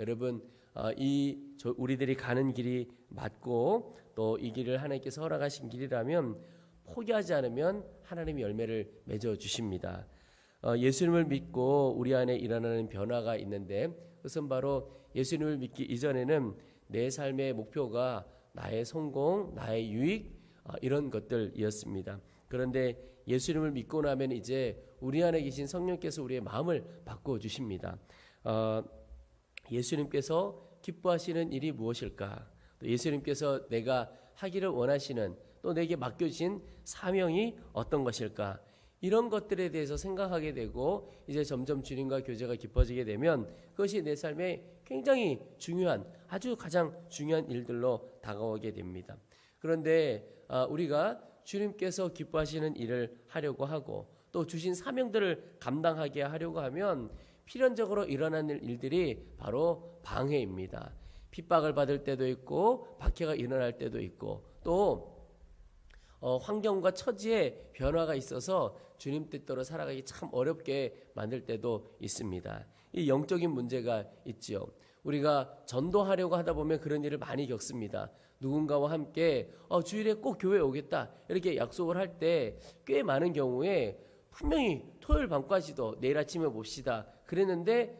여러분, 우리들이 가는 길이 맞고 또 이 길을 하나님께서 허락하신 길이라면 포기하지 않으면 하나님이 열매를 맺어 주십니다. 예수님을 믿고 우리 안에 일어나는 변화가 있는데, 그것은 바로 예수님을 믿기 이전에는 내 삶의 목표가 나의 성공, 나의 유익, 이런 것들이었습니다. 그런데 예수님을 믿고 나면 이제 우리 안에 계신 성령께서 우리의 마음을 바꿔 주십니다. 예수님께서 기뻐하시는 일이 무엇일까? 또 예수님께서 내가 하기를 원하시는, 또 내게 맡겨진 사명이 어떤 것일까? 이런 것들에 대해서 생각하게 되고 이제 점점 주님과 교제가 깊어지게 되면 그것이 내 삶에 굉장히 중요한, 아주 가장 중요한 일들로 다가오게 됩니다. 그런데 우리가 주님께서 기뻐하시는 일을 하려고 하고 또 주신 사명들을 감당하게 하려고 하면 필연적으로 일어나는 일들이 바로 방해입니다. 핍박을 받을 때도 있고 박해가 일어날 때도 있고 또 환경과 처지의 변화가 있어서 주님 뜻대로 살아가기 참 어렵게 만들 때도 있습니다. 이 영적인 문제가 있지요. 우리가 전도하려고 하다 보면 그런 일을 많이 겪습니다. 누군가와 함께 주일에 꼭 교회에 오겠다 이렇게 약속을 할 때 꽤 많은 경우에 분명히 토요일 밤까지도 내일 아침에 봅시다 그랬는데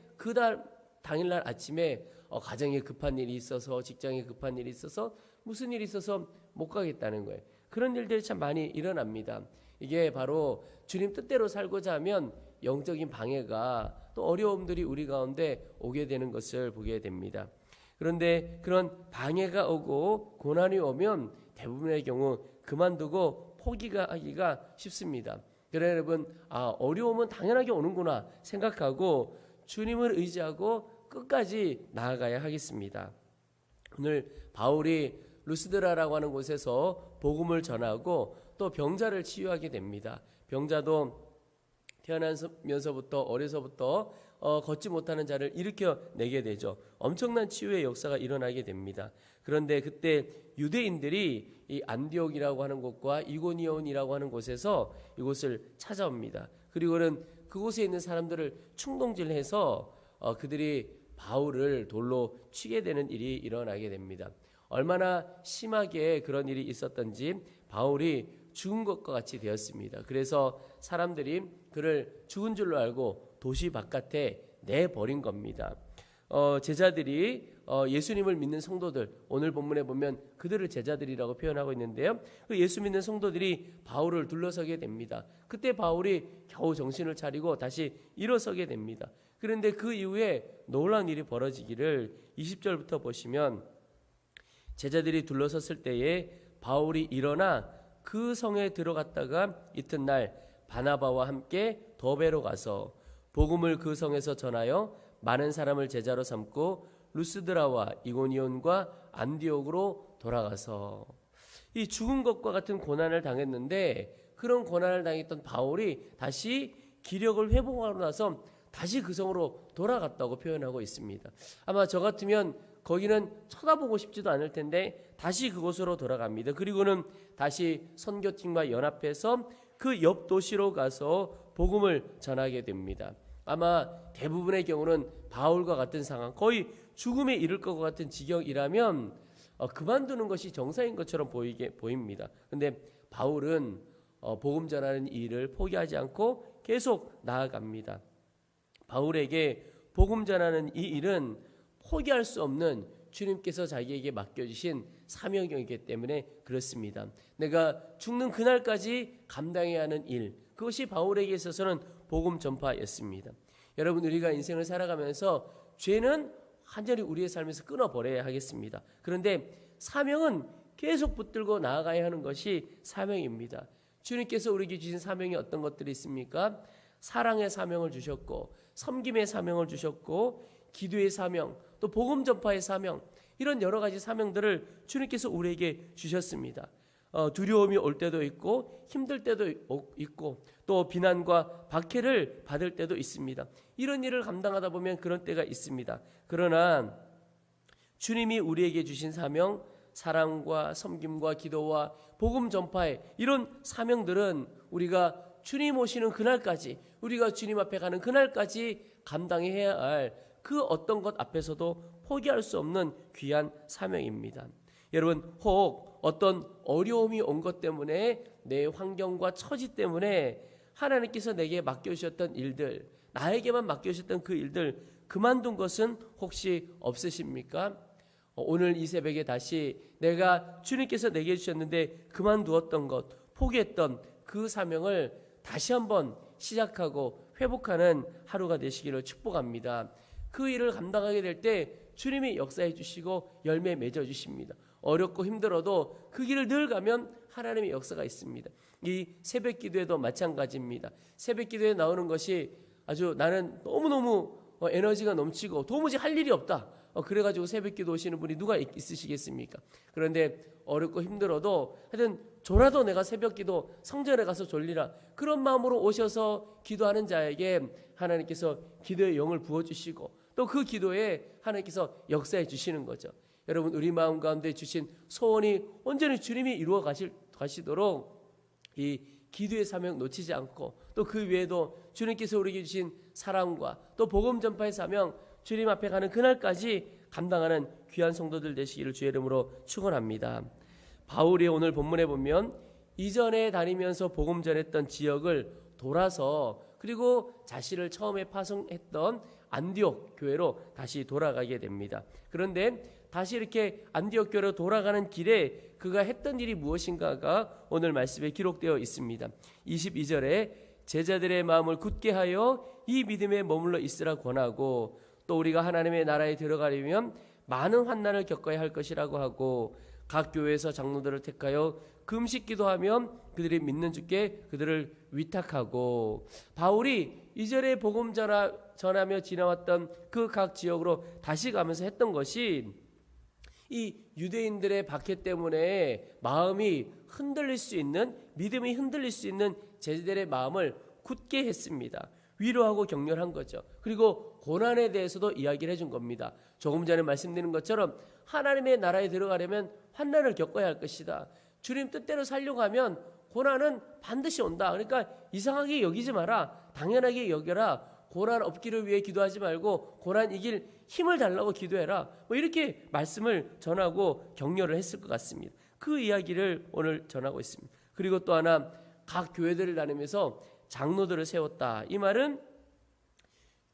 당일날 아침에 가정에 급한 일이 있어서, 직장에 급한 일이 있어서, 무슨 일이 있어서 못 가겠다는 거예요. 그런 일들이 참 많이 일어납니다. 이게 바로 주님 뜻대로 살고자 하면 영적인 방해가, 또 어려움들이 우리 가운데 오게 되는 것을 보게 됩니다. 그런데 그런 방해가 오고 고난이 오면 대부분의 경우 그만두고 포기하기가 쉽습니다. 그래서 여러분, 어려움은 당연하게 오는구나 생각하고 주님을 의지하고 끝까지 나아가야 하겠습니다. 오늘 바울이 루스드라라고 하는 곳에서 복음을 전하고 또 병자를 치유하게 됩니다. 병자도 태어나면서부터, 어려서부터 걷지 못하는 자를 일으켜내게 되죠. 엄청난 치유의 역사가 일어나게 됩니다. 그런데 그때 유대인들이 이 안디옥이라고 하는 곳과 이고니온이라고 하는 곳에서 이곳을 찾아옵니다. 그리고는 그곳에 있는 사람들을 충동질해서 그들이 바울을 돌로 치게 되는 일이 일어나게 됩니다. 얼마나 심하게 그런 일이 있었던지 바울이 죽은 것과 같이 되었습니다. 그래서 사람들이 그를 죽은 줄로 알고 도시 바깥에 내버린 겁니다. 제자들이 예수님을 믿는 성도들, 오늘 본문에 보면 그들을 제자들이라고 표현하고 있는데요. 그 예수 믿는 성도들이 바울을 둘러서게 됩니다. 그때 바울이 겨우 정신을 차리고 다시 일어서게 됩니다. 그런데 그 이후에 놀라운 일이 벌어지기를 20절부터 보시면, 제자들이 둘러섰을 때에 바울이 일어나 그 성에 들어갔다가 이튿날 바나바와 함께 더베로 가서 복음을 그 성에서 전하여 많은 사람을 제자로 삼고 루스드라와 이고니온과 안디옥으로 돌아가서, 이 죽은 것과 같은 고난을 당했는데 그런 고난을 당했던 바울이 다시 기력을 회복하고 나서 다시 그 성으로 돌아갔다고 표현하고 있습니다. 아마 저 같으면 거기는 쳐다보고 싶지도 않을 텐데 다시 그곳으로 돌아갑니다. 그리고는 다시 선교팀과 연합해서 그 옆 도시로 가서 복음을 전하게 됩니다. 아마 대부분의 경우는 바울과 같은 상황, 거의 죽음에 이를 것 같은 지경이라면 그만두는 것이 정상인 것처럼 보입니다. 그런데 바울은 복음 전하는 일을 포기하지 않고 계속 나아갑니다. 바울에게 복음 전하는 이 일은 포기할 수 없는 주님께서 자기에게 맡겨주신 사명이기 때문에 그렇습니다. 내가 죽는 그날까지 감당해야 하는 일, 그것이 바울에게 있어서는 복음 전파였습니다. 여러분, 우리가 인생을 살아가면서 죄는 완전히 우리의 삶에서 끊어버려야 하겠습니다. 그런데 사명은 계속 붙들고 나아가야 하는 것이 사명입니다. 주님께서 우리에게 주신 사명이 어떤 것들이 있습니까? 사랑의 사명을 주셨고, 섬김의 사명을 주셨고, 기도의 사명, 또 복음 전파의 사명, 이런 여러 가지 사명들을 주님께서 우리에게 주셨습니다. 두려움이 올 때도 있고 힘들 때도 있고 또 비난과 박해를 받을 때도 있습니다. 이런 일을 감당하다 보면 그런 때가 있습니다. 그러나 주님이 우리에게 주신 사명, 사랑과 섬김과 기도와 복음 전파의 이런 사명들은 우리가 주님 오시는 그날까지, 우리가 주님 앞에 가는 그날까지 감당해야 할 그 어떤 것 앞에서도 포기할 수 없는 귀한 사명입니다. 여러분, 혹 어떤 어려움이 온 것 때문에 내 환경과 처지 때문에 하나님께서 내게 맡겨주셨던 일들, 나에게만 맡겨주셨던 그 일들 그만둔 것은 혹시 없으십니까? 오늘 이 새벽에 다시 내가 주님께서 내게 주셨는데 그만두었던 것, 포기했던 그 사명을 다시 한번 시작하고 회복하는 하루가 되시기를 축복합니다. 그 일을 감당하게 될 때 주님이 역사해 주시고 열매 맺어 주십니다. 어렵고 힘들어도 그 길을 늘 가면 하나님의 역사가 있습니다. 이 새벽 기도에도 마찬가지입니다. 새벽 기도에 나오는 것이 아주 나는 너무너무 에너지가 넘치고 도무지 할 일이 없다. 그래가지고 새벽 기도 오시는 분이 누가 있으시겠습니까? 그런데 어렵고 힘들어도 하여튼 졸아도 내가 새벽 기도 성전에 가서 졸리라. 그런 마음으로 오셔서 기도하는 자에게 하나님께서 기도의 영을 부어주시고 또 그 기도에 하나님께서 역사해 주시는 거죠. 여러분, 우리 마음 가운데 주신 소원이 온전히 주님이 이루어 가시도록 이 기도의 사명 놓치지 않고 또 그 외에도 주님께서 우리에게 주신 사랑과 또 복음 전파의 사명 주님 앞에 가는 그날까지 감당하는 귀한 성도들 되시기를 주의 이름으로 축원합니다. 바울이 오늘 본문에 보면 이전에 다니면서 복음 전했던 지역을 돌아서 그리고 자신을 처음에 파송했던 안디옥 교회로 다시 돌아가게 됩니다. 그런데 다시 이렇게 안디옥 교회로 돌아가는 길에 그가 했던 일이 무엇인가가 오늘 말씀에 기록되어 있습니다. 22절에 제자들의 마음을 굳게 하여 이 믿음에 머물러 있으라 권하고 또 우리가 하나님의 나라에 들어가려면 많은 환난을 겪어야 할 것이라고 하고 각 교회에서 장로들을 택하여 금식 기도하면 그들이 믿는 주께 그들을 위탁하고 바울이 이전에 복음 전하며 지나왔던 그 각 지역으로 다시 가면서 했던 것이 이 유대인들의 박해 때문에 마음이 흔들릴 수 있는 믿음이 흔들릴 수 있는 제자들의 마음을 굳게 했습니다. 위로하고 격려한 거죠. 그리고 고난에 대해서도 이야기를 해준 겁니다. 조금 전에 말씀드린 것처럼 하나님의 나라에 들어가려면 환난을 겪어야 할 것이다. 주님 뜻대로 살려고 하면 고난은 반드시 온다. 그러니까 이상하게 여기지 마라. 당연하게 여겨라. 고난 없기를 위해 기도하지 말고 고난 이길 힘을 달라고 기도해라. 이렇게 말씀을 전하고 격려를 했을 것 같습니다. 그 이야기를 오늘 전하고 있습니다. 그리고 또 하나 각 교회들을 다니면서 장로들을 세웠다. 이 말은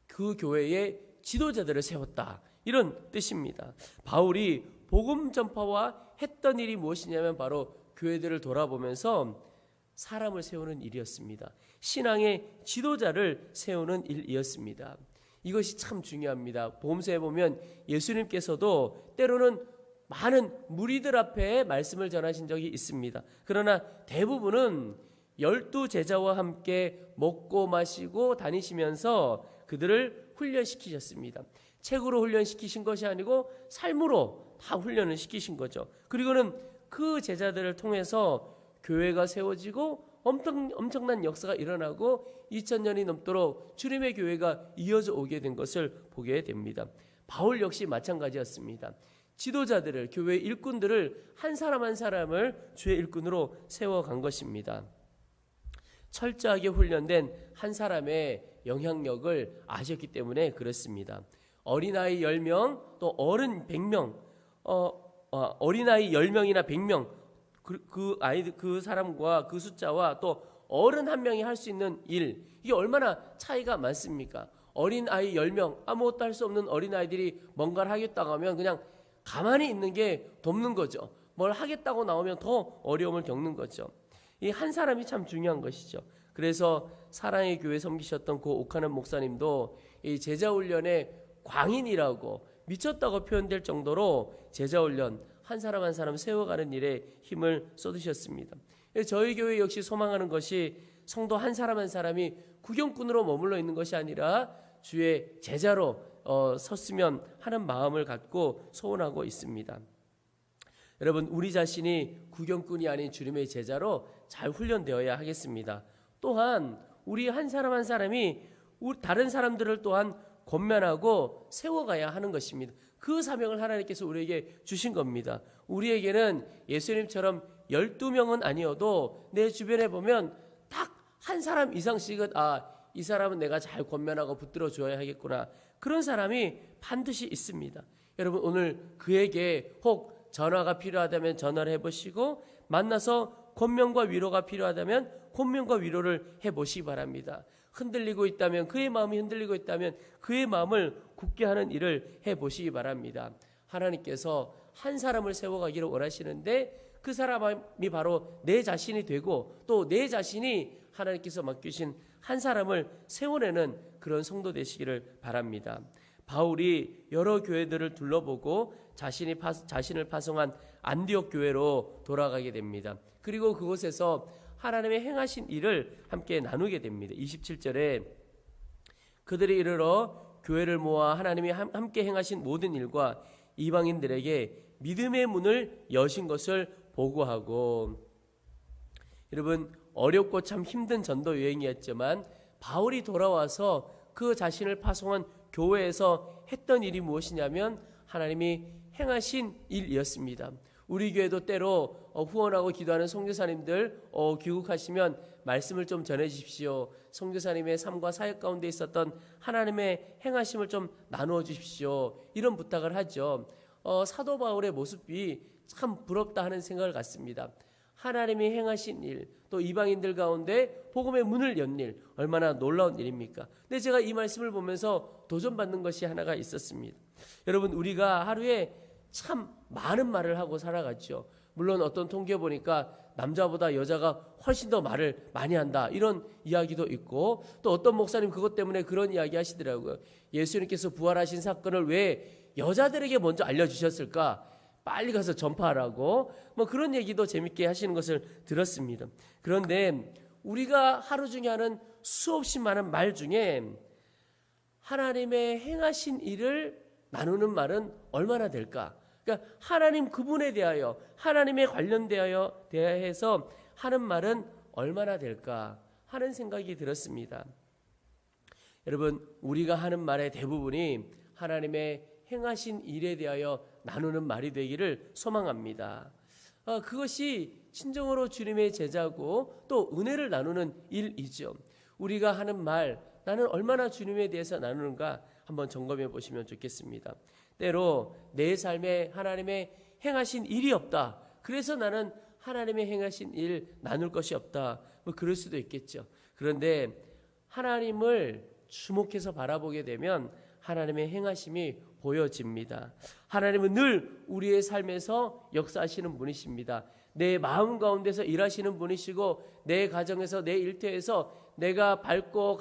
그 교회의 지도자들을 세웠다. 이런 뜻입니다. 바울이 복음 전파와 했던 일이 무엇이냐면 바로 교회들을 돌아보면서 사람을 세우는 일이었습니다. 신앙의 지도자를 세우는 일이었습니다. 이것이 참 중요합니다. 복음서에 보면 예수님께서도 때로는 많은 무리들 앞에 말씀을 전하신 적이 있습니다. 그러나 대부분은 12 제자와 함께 먹고 마시고 다니시면서 그들을 훈련시키셨습니다. 책으로 훈련시키신 것이 아니고 삶으로 다 훈련을 시키신 거죠. 그리고는 그 제자들을 통해서 교회가 세워지고 엄청난 역사가 일어나고 2000년이 넘도록 주님의 교회가 이어져 오게 된 것을 보게 됩니다. 바울 역시 마찬가지였습니다. 지도자들을, 교회 일꾼들을 한 사람 한 사람을 주의 일꾼으로 세워간 것입니다. 철저하게 훈련된 한 사람의 영향력을 아셨기 때문에 그렇습니다. 어린아이 10명 또 어른 100명 어린아이 10명이나 100명 그 사람과 그 숫자와 또 어른 한 명이 할 수 있는 일, 이게 얼마나 차이가 많습니까? 어린아이 10명, 아무것도 할 수 없는 어린아이들이 뭔가를 하겠다고 하면 그냥 가만히 있는 게 돕는 거죠. 뭘 하겠다고 나오면 더 어려움을 겪는 거죠. 이 한 사람이 참 중요한 것이죠. 그래서 사랑의 교회 섬기셨던 고 옥하는 목사님도 이 제자훈련의 광인이라고 미쳤다고 표현될 정도로 제자훈련 한 사람 한 사람 세워가는 일에 힘을 쏟으셨습니다. 저희 교회 역시 소망하는 것이 성도 한 사람 한 사람이 구경꾼으로 머물러 있는 것이 아니라 주의 제자로 섰으면 하는 마음을 갖고 소원하고 있습니다. 여러분, 우리 자신이 구경꾼이 아닌 주님의 제자로 잘 훈련되어야 하겠습니다. 또한 우리 한 사람 한 사람이 다른 사람들을 또한 권면하고 세워가야 하는 것입니다. 그 사명을 하나님께서 우리에게 주신 겁니다. 우리에게는 예수님처럼 12명은 아니어도 내 주변에 보면 딱 한 사람 이상씩은 이 사람은 내가 잘 권면하고 붙들어 줘야 하겠구나. 그런 사람이 반드시 있습니다. 여러분 오늘 그에게 혹 전화가 필요하다면 전화를 해보시고 만나서 권면과 위로가 필요하다면 권면과 위로를 해보시기 바랍니다. 흔들리고 있다면 그의 마음이 흔들리고 있다면 그의 마음을 굳게 하는 일을 해보시기 바랍니다. 하나님께서 한 사람을 세워가기를 원하시는데 그 사람이 바로 내 자신이 되고 또 내 자신이 하나님께서 맡기신 한 사람을 세워내는 그런 성도 되시기를 바랍니다. 바울이 여러 교회들을 둘러보고 자신을 파송한 안디옥 교회로 돌아가게 됩니다. 그리고 그곳에서 하나님의 행하신 일을 함께 나누게 됩니다. 27절에 그들이 이르러 교회를 모아 하나님이 함께 행하신 모든 일과 이방인들에게 믿음의 문을 여신 것을 보고하고. 여러분 어렵고 참 힘든 전도 여행이었지만 바울이 돌아와서 그 자신을 파송한 교회에서 했던 일이 무엇이냐면 하나님이 행하신 일이었습니다. 우리 교회도 때로 후원하고 기도하는 선교사님들 귀국하시면 말씀을 좀 전해주십시오. 선교사님의 삶과 사역 가운데 있었던 하나님의 행하심을 좀 나누어 주십시오. 이런 부탁을 하죠. 사도 바울의 모습이 참 부럽다 하는 생각을 갖습니다. 하나님이 행하신 일, 또 이방인들 가운데 복음의 문을 연 일, 얼마나 놀라운 일입니까? 근데 제가 이 말씀을 보면서 도전받는 것이 하나가 있었습니다. 여러분 우리가 하루에 참 많은 말을 하고 살아가죠. 물론 어떤 통계 보니까 남자보다 여자가 훨씬 더 말을 많이 한다 이런 이야기도 있고, 또 어떤 목사님 그것 때문에 그런 이야기 하시더라고요. 예수님께서 부활하신 사건을 왜 여자들에게 먼저 알려주셨을까? 빨리 가서 전파하라고 뭐 그런 얘기도 재밌게 하시는 것을 들었습니다. 그런데 우리가 하루 중에 하는 수없이 많은 말 중에 하나님의 행하신 일을 나누는 말은 얼마나 될까? 그러니까 하나님 그분에 대하여 하나님에 대해서 하는 말은 얼마나 될까 하는 생각이 들었습니다. 여러분 우리가 하는 말의 대부분이 하나님의 행하신 일에 대하여 나누는 말이 되기를 소망합니다. 그것이 진정으로 주님의 제자고 또 은혜를 나누는 일이죠. 우리가 하는 말, 나는 얼마나 주님에 대해서 나누는가 한번 점검해 보시면 좋겠습니다. 때로 내 삶에 하나님의 행하신 일이 없다. 그래서 나는 하나님의 행하신 일 나눌 것이 없다. 뭐 그럴 수도 있겠죠. 그런데 하나님을 주목해서 바라보게 되면 하나님의 행하심이 보여집니다. 하나님은 늘 우리의 삶에서 역사하시는 분이십니다. 내 마음 가운데서 일하시는 분이시고 내 가정에서 내 일터에서 내가 밟고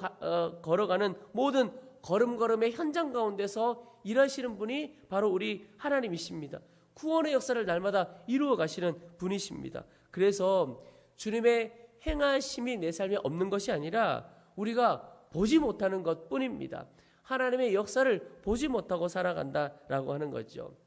걸어가는 모든 걸음걸음의 현장 가운데서 일하시는 분이 바로 우리 하나님이십니다. 구원의 역사를 날마다 이루어 가시는 분이십니다. 그래서 주님의 행하심이 내 삶에 없는 것이 아니라 우리가 보지 못하는 것뿐입니다. 하나님의 역사를 보지 못하고 살아간다라고 하는 거죠.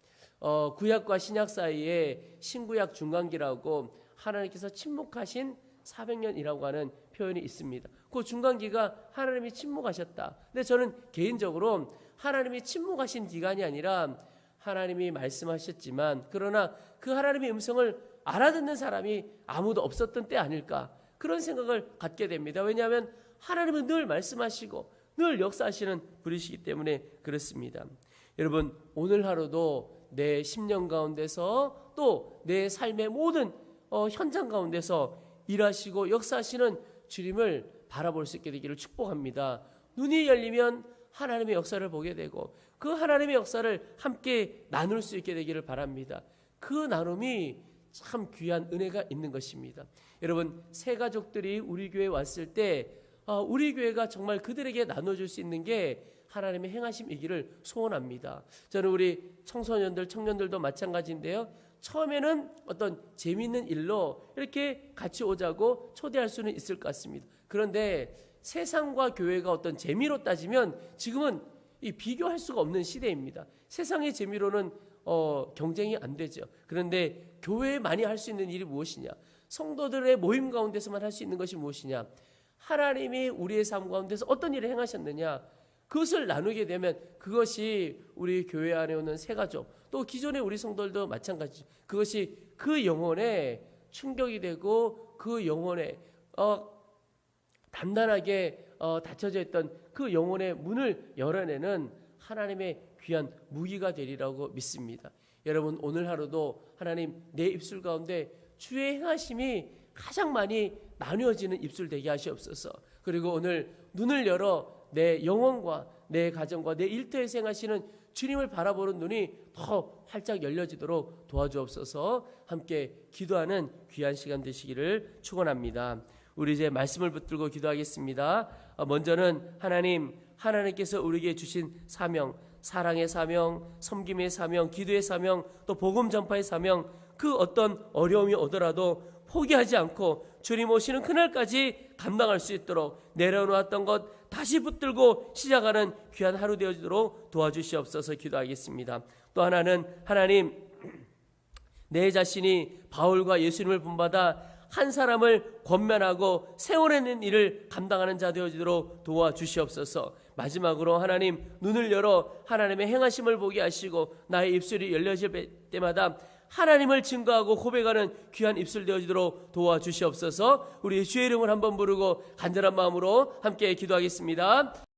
구약과 신약 사이에 신구약 중간기라고 하나님께서 침묵하신 400년이라고 하는 표현이 있습니다. 그 중간기가 하나님이 침묵하셨다. 근데 저는 개인적으로 하나님이 침묵하신 기간이 아니라 하나님이 말씀하셨지만 그러나 그 하나님의 음성을 알아듣는 사람이 아무도 없었던 때 아닐까 그런 생각을 갖게 됩니다. 왜냐하면 하나님은 늘 말씀하시고 늘 역사하시는 분이시기 때문에 그렇습니다. 여러분 오늘 하루도 내 심령 가운데서 또 내 삶의 모든 현장 가운데서 일하시고 역사하시는 주님을 바라볼 수 있게 되기를 축복합니다. 눈이 열리면 하나님의 역사를 보게 되고 그 하나님의 역사를 함께 나눌 수 있게 되기를 바랍니다. 그 나눔이 참 귀한 은혜가 있는 것입니다. 여러분 새 가족들이 우리 교회에 왔을 때 우리 교회가 정말 그들에게 나눠줄 수 있는 게 하나님의 행하심이기를 소원합니다. 저는 우리 청소년들, 청년들도 마찬가지인데요. 처음에는 어떤 재미있는 일로 이렇게 같이 오자고 초대할 수는 있을 것 같습니다. 그런데 세상과 교회가 어떤 재미로 따지면 지금은 이 비교할 수가 없는 시대입니다. 세상의 재미로는 경쟁이 안 되죠. 그런데 교회에 많이 할 수 있는 일이 무엇이냐? 성도들의 모임 가운데서만 할 수 있는 것이 무엇이냐? 하나님이 우리의 삶 가운데서 어떤 일을 행하셨느냐? 그것을 나누게 되면 그것이 우리 교회 안에 오는 새가족 또 기존의 우리 성도들도 마찬가지죠. 그것이 그 영혼에 충격이 되고 그 영혼에 단단하게 닫혀져 있던 그 영혼의 문을 열어내는 하나님의 귀한 무기가 되리라고 믿습니다. 여러분 오늘 하루도 하나님 내 입술 가운데 주의 행하심이 가장 많이 나누어지는 입술 되게 하시옵소서. 그리고 오늘 눈을 열어 내 영혼과 내 가정과 내 일터에서 행하시는 주님을 바라보는 눈이 더 활짝 열려지도록 도와주옵소서. 함께 기도하는 귀한 시간 되시기를 축원합니다. 우리 이제 말씀을 붙들고 기도하겠습니다. 먼저는 하나님께서 우리에게 주신 사명, 사랑의 사명, 섬김의 사명, 기도의 사명, 또 복음 전파의 사명, 그 어떤 어려움이 오더라도 포기하지 않고 주님 오시는 그날까지 감당할 수 있도록 내려놓았던 것 다시 붙들고 시작하는 귀한 하루 되어지도록 도와주시옵소서. 기도하겠습니다. 또 하나는 하나님, 내 자신이 바울과 예수님을 본받아 한 사람을 권면하고 세워내는 일을 감당하는 자 되어지도록 도와주시옵소서. 마지막으로 하나님, 눈을 열어 하나님의 행하심을 보게 하시고 나의 입술이 열려질 때마다 하나님을 증거하고 고백하는 귀한 입술 되어지도록 도와주시옵소서. 우리 주의 이름을 한번 부르고 간절한 마음으로 함께 기도하겠습니다.